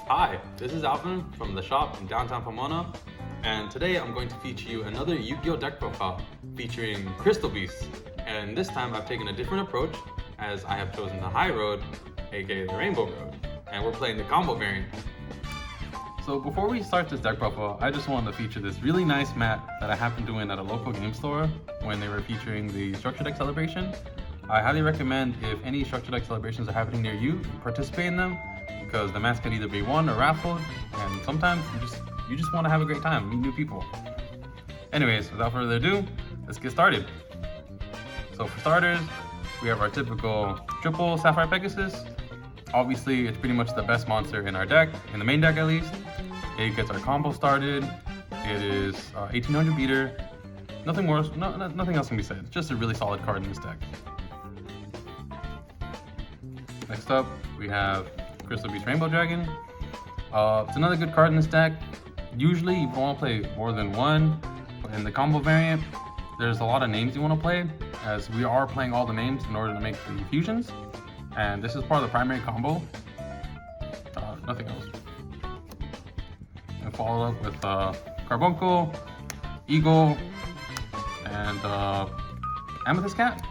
Hi, this is Alvin from the shop in downtown Pomona, and today I'm going to feature you another Yu-Gi-Oh deck profile featuring Crystal Beasts. And this time I've taken a different approach as I have chosen the High Road, aka the Rainbow Road, and we're playing the combo variant. So before we start this deck profile, I just wanted to feature this really nice mat that I happened to win at a local game store when they were featuring the Structure Deck Celebration. I highly recommend, if any Structure Deck celebrations are happening near you, participate in them, because the mats can either be won or raffled, and sometimes you just want to have a great time, meet new people. Anyways, without further ado, let's get started. So for starters, we have our typical triple Sapphire Pegasus. Obviously, it's pretty much the best monster in our deck, in the main deck at least. It gets our combo started. It is 1800 beater. Nothing more, nothing else can be said. It's just a really solid card in this deck. Next up, we have Crystal Beast Rainbow Dragon. It's another good card in this deck. Usually you want to play more than one, but in the combo variant, there's a lot of names you want to play, as we are playing all the names in order to make the fusions. And this is part of the primary combo. Nothing else. And follow up with Carbuncle, Eagle, and Amethyst Cat.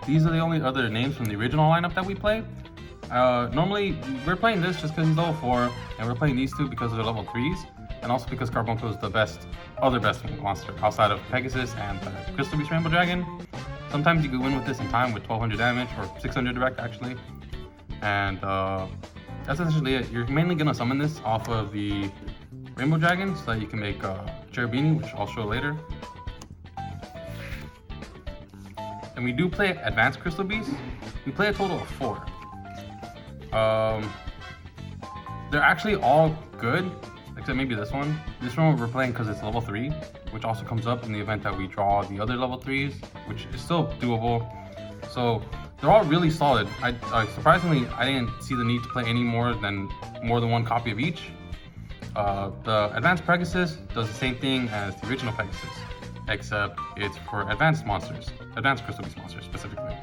These are the only other names from the original lineup that we play. Normally, we're playing this just because he's level 4, and we're playing these two because they're level 3s, and also because Carbuncle is the other best monster outside of Pegasus and Crystal Beast Rainbow Dragon. Sometimes you can win with this in time with 1200 damage, or 600 direct actually. And that's essentially it. You're mainly going to summon this off of the Rainbow Dragon so that you can make Cherubini, which I'll show later. And we do play Advanced Crystal Beasts. We play a total of 4. They're actually all good, except maybe this one. This one we're playing because it's level 3, which also comes up in the event that we draw the other level 3s, which is still doable. So they're all really solid. Surprisingly, I didn't see the need to play any more than one copy of each. The Advanced Pegasus does the same thing as the original Pegasus, except it's for advanced monsters, Advanced Crystal Beast monsters specifically.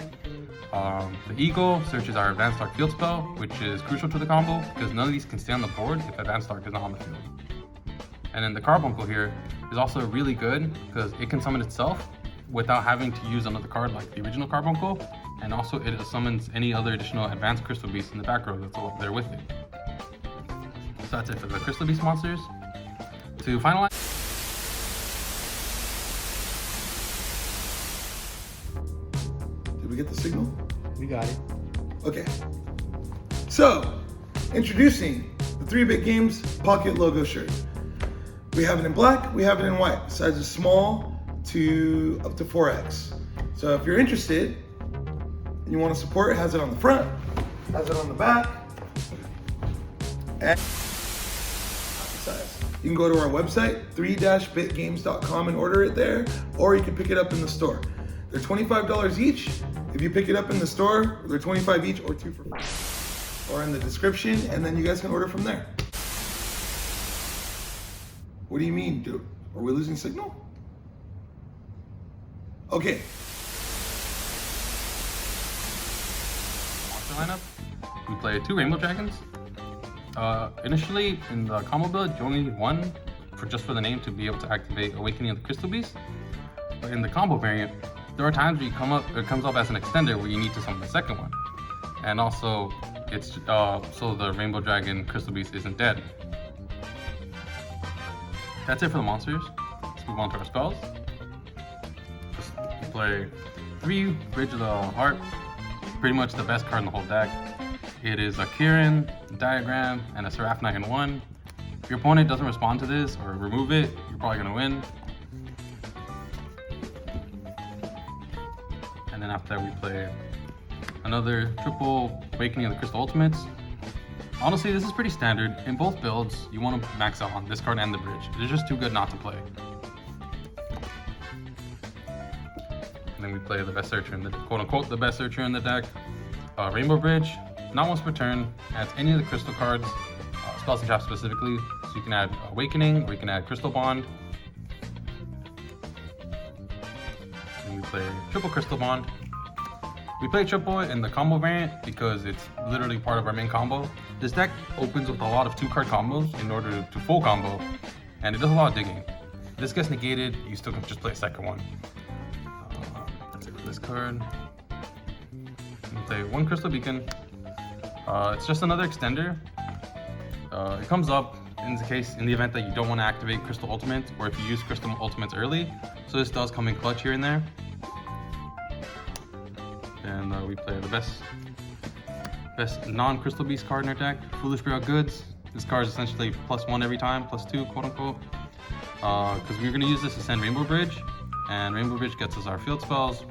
The Eagle searches our Advanced Dark Field spell, which is crucial to the combo because none of these can stay on the board if Advanced Dark is not on the field. And then the Carbuncle here is also really good because it can summon itself without having to use another card like the original Carbuncle, and also it summons any other additional Advanced Crystal Beasts in the back row that's there with it. So that's it for the Crystal Beast monsters. To finalize, did we get the signal? We got it. Okay. So, introducing the 3-Bit Games Pocket Logo shirt. We have it in black, we have it in white, sizes small to up to 4X. So if you're interested and you want to support, it has it on the front, has it on the back, and size. You can go to our website, 3-bitgames.com, and order it there, or you can pick it up in the store. They're $25 each. If you pick it up in the store, they're $25 each, or 2 for free. Or in the description, and then you guys can order from there. What do you mean, dude? Are we losing signal? Okay. monster lineup, we play 2 Rainbow Dragons. Initially, in the combo build, you only need 1 just for the name to be able to activate Awakening of the Crystal Beast. But in the combo variant, there are times where it comes up as an extender where you need to summon the second one. And also, it's so the Rainbow Dragon Crystal Beast isn't dead. That's it for the monsters. Let's move on to our spells. We play 3 Bridge of the Heart, pretty much the best card in the whole deck. It is a Kirin, a Diagram, and a Seraph Knight in 1. If your opponent doesn't respond to this or remove it, you're probably going to win. And then after that we play another triple Awakening of the Crystal Ultimates. Honestly, this is pretty standard. In both builds, you want to max out on this card and the bridge. They're just too good not to play. And then we play the best searcher in the quote-unquote the best searcher in the deck. Rainbow Bridge, not once per turn, adds any of the crystal cards, spells and traps specifically. So you can add Awakening, or you can add Crystal Bond. And we play triple Crystal Bond. We play triple in the combo variant because it's literally part of our main combo. This deck opens with a lot of 2-card combos in order to full combo, and it does a lot of digging. If this gets negated, you still can just play a second one. That's it for this card. We play 1 Crystal Beacon. It's just another extender. It comes up in the event that you don't want to activate Crystal Ultimates, or if you use Crystal Ultimates early. So this does come in clutch here and there. And we play the best non-Crystal Beast card in our deck, Foolish Burial Goods. This card is essentially +1 every time, +2 quote unquote. Because we're going to use this to send Rainbow Bridge, and Rainbow Bridge gets us our field spells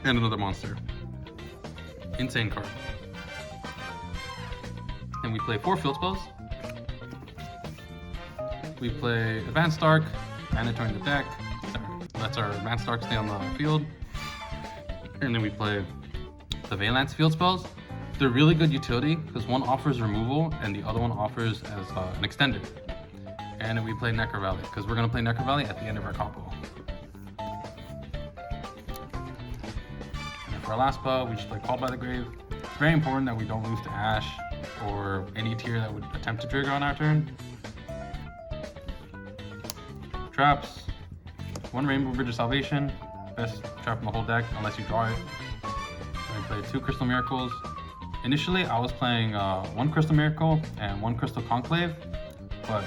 and another monster. Insane card. And we play 4 field spells. We play Advanced Dark, mandatory in the deck. Lets our Advanced Dark stay on the field. And then we play the Valance field spells. They're really good utility because one offers removal and the other one offers as an extender. And then we play Necro Valley because we're going to play Necro Valley at the end of our combo. And for our last spell, we just play Called by the Grave. It's very important that we don't lose to Ash or any tier that would attempt to trigger on our turn. Traps, 1 Rainbow Bridge of Salvation, best trap in the whole deck unless you draw it. I play 2 Crystal Miracles. Initially, I was playing 1 Crystal Miracle and 1 Crystal Conclave, but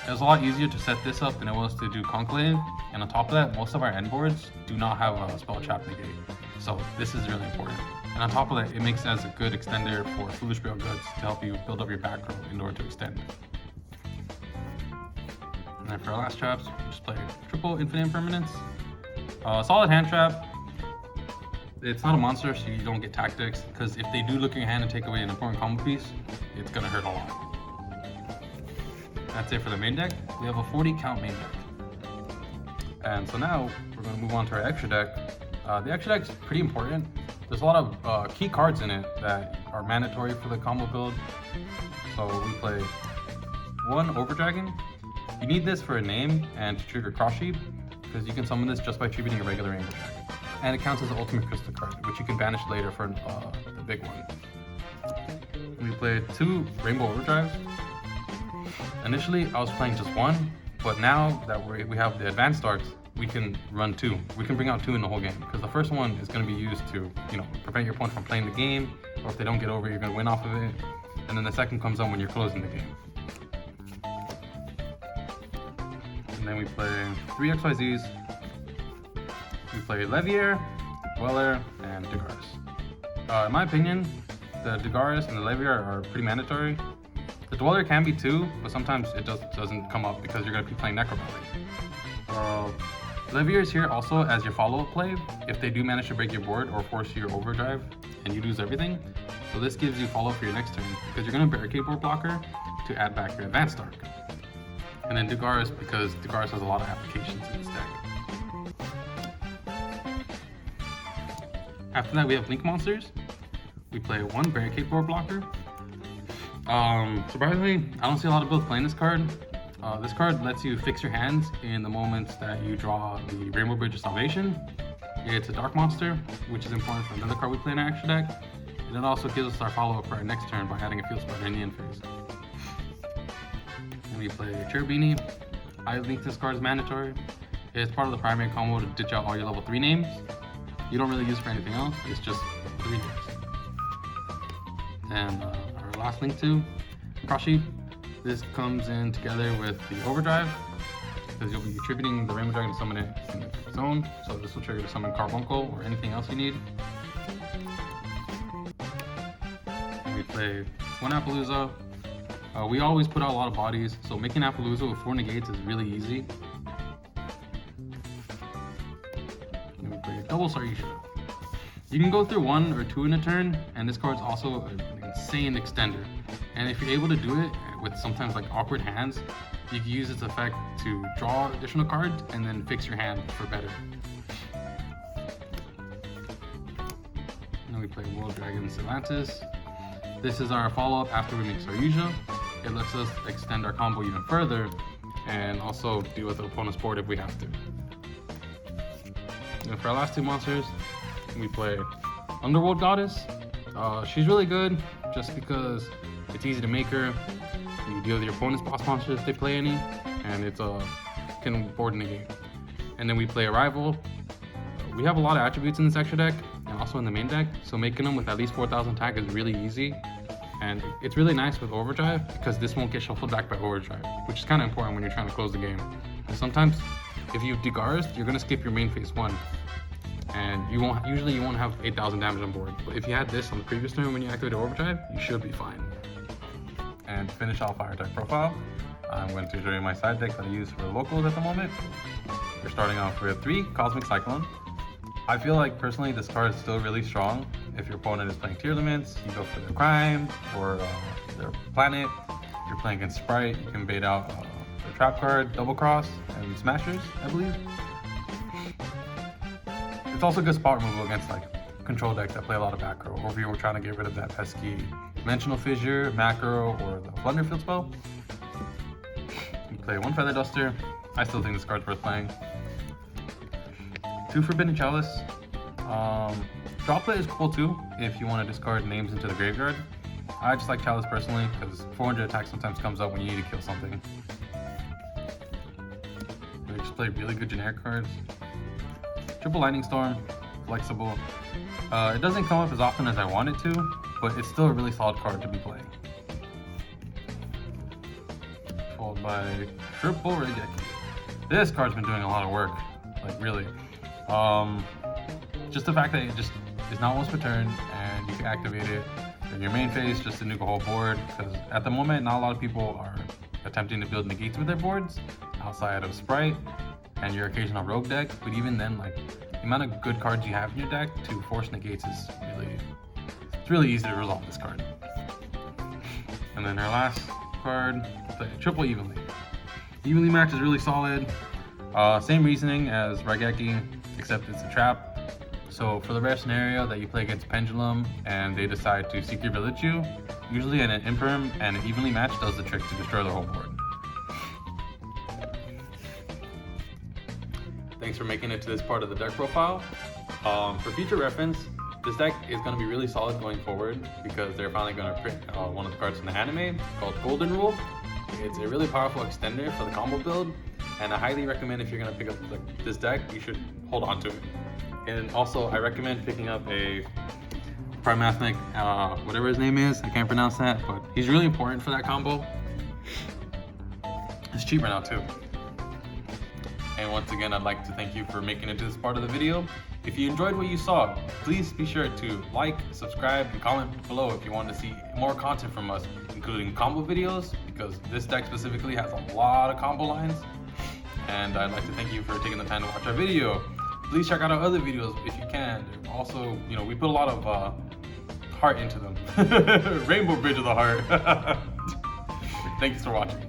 it was a lot easier to set this up than it was to do Conclave. And on top of that, most of our end boards do not have a spell trap negate, so this is really important. And on top of that, it makes it as a good extender for Foolish Burial Goods to help you build up your back row in order to extend. And then for our last traps, we just play triple Infinite Impermanence. Solid hand trap. It's not a monster, so you don't get tactics, because if they do look in your hand and take away an important combo piece, it's gonna hurt a lot. That's it for the main deck. We have a 40 count main deck. And so now we're gonna move on to our extra deck. The extra deck is pretty important. There's a lot of key cards in it that are mandatory for the combo build. So we play 1 Overdragon. You need this for a name and to trigger Cross Sheep, because you can summon this just by tributing a regular Rainbow Dragon. And it counts as the ultimate crystal card, which you can banish later for the big one. We played 2 Rainbow Overdrives. Initially, I was playing just 1, but now that we have the Advanced Darks, we can run 2. We can bring out 2 in the whole game, because the first one is going to be used to, prevent your opponent from playing the game, or if they don't get over, you're going to win off of it. And then the second comes on when you're closing the game. And then we play 3 XYZs. We play Levier, Dweller, and Dagaris. In my opinion, the Dagaris and the Levier are pretty mandatory. The Dweller can be too, but sometimes it doesn't come up because you're going to be playing Necro Valley. Levier is here also as your follow-up play if they do manage to break your board or force your overdrive and you lose everything. So this gives you follow-up for your next turn because you're going to barricade board blocker to add back your Advanced Dark. And then Dagaris because Dagaris has a lot of applications in this deck. After that, we have Link Monsters. We play 1 Barricade Board Blocker. Surprisingly, I don't see a lot of builds playing this card. This card lets you fix your hands in the moments that you draw the Rainbow Bridge of Salvation. It's a Dark Monster, which is important for another card we play in our extra deck. And it also gives us our follow-up for our next turn by adding a field spell in the end phase. And we play Cherubini. I think this card is mandatory. It's part of the primary combo to ditch out all your level 3 names. You don't really use it for anything else, it's just 3 hits. And our last link to Cross Sheep. This comes in together with the Overdrive, because you'll be attributing the Rainbow Dragon to summon it in its own, so this will trigger to summon Carbuncle or anything else you need. And we play 1 Appaloosa. We always put out a lot of bodies, so making Appaloosa with 4 negates is really easy. And we play Double Sarisha. You can go through 1 or 2 in a turn, and this card's also an insane extender. And if you're able to do it with sometimes like awkward hands, you can use its effect to draw additional cards and then fix your hand for better. And then we play World Dragon Atlantis. This is our follow-up after we mix our Yugioh. It lets us extend our combo even further and also deal with the opponent's board if we have to. And for our last 2 monsters, we play Underworld Goddess. She's really good just because it's easy to make her. You deal with your opponent's boss monsters if they play any, and it's can board in the game. And then we play a rival. We have a lot of attributes in this extra deck and also in the main deck, so making them with at least 4,000 attack is really easy. And it's really nice with Overdrive because this won't get shuffled back by Overdrive, which is kind of important when you're trying to close the game. And sometimes, if you Degarst, you're gonna skip your main phase 1, and you won't have 8,000 damage on board. But if you had this on the previous turn when you activated Overdrive, you should be fine. And to finish off our deck profile, I'm going to show you my side deck that I use for locals at the moment. We're starting off with 3 Cosmic Cyclone. I feel like personally this card is still really strong. If your opponent is playing tier limits, you go for their crime or their planet. If you're playing against Sprite, you can bait out the trap card, double cross, and smashers, I believe. It's also a good spot removal against like control decks that play a lot of back row, or if you were trying to get rid of that pesky Dimensional Fissure, macro, or the Blunderfield spell. You play 1 Feather Duster. I still think this card's worth playing. 2 Forbidden Chalice. Droplet is cool too if you want to discard names into the graveyard. I just like Chalice personally because 400 attack sometimes comes up when you need to kill something. We just play really good generic cards. Triple Lightning Storm, flexible. It doesn't come up as often as I want it to, but it's still a really solid card to be playing. Followed by Triple Regeki. This card's been doing a lot of work, like really. Just the fact that it just is not once per turn and you can activate it in your main phase just to nuke a whole board, because at the moment not a lot of people are attempting to build negates with their boards outside of Sprite and your occasional rogue deck, but even then, like, the amount of good cards you have in your deck to force negates is really easy to resolve this card. And then our last card, play Triple Evenly. Evenly Match is really solid. Same reasoning as Raigeki, except it's a trap. So for the rare scenario that you play against Pendulum and they decide to Secret Village you, usually an Imperm and an Evenly Match does the trick to destroy the whole board. Thanks for making it to this part of the deck profile. For future reference, this deck is going to be really solid going forward because they're finally going to print one of the cards in the anime called Golden Rule. It's a really powerful extender for the combo build, and I highly recommend if you're going to pick up this deck, you should hold on to it. And also, I recommend picking up a Primathnic, whatever his name is, I can't pronounce that, but he's really important for that combo. It's cheap right now too. And once again, I'd like to thank you for making it to this part of the video. If you enjoyed what you saw, please be sure to like, subscribe, and comment below if you want to see more content from us, including combo videos, because this deck specifically has a lot of combo lines. And I'd like to thank you for taking the time to watch our video. Please check out our other videos if you can. Also, we put a lot of heart into them. Rainbow Bridge of the Heart. Thanks for watching.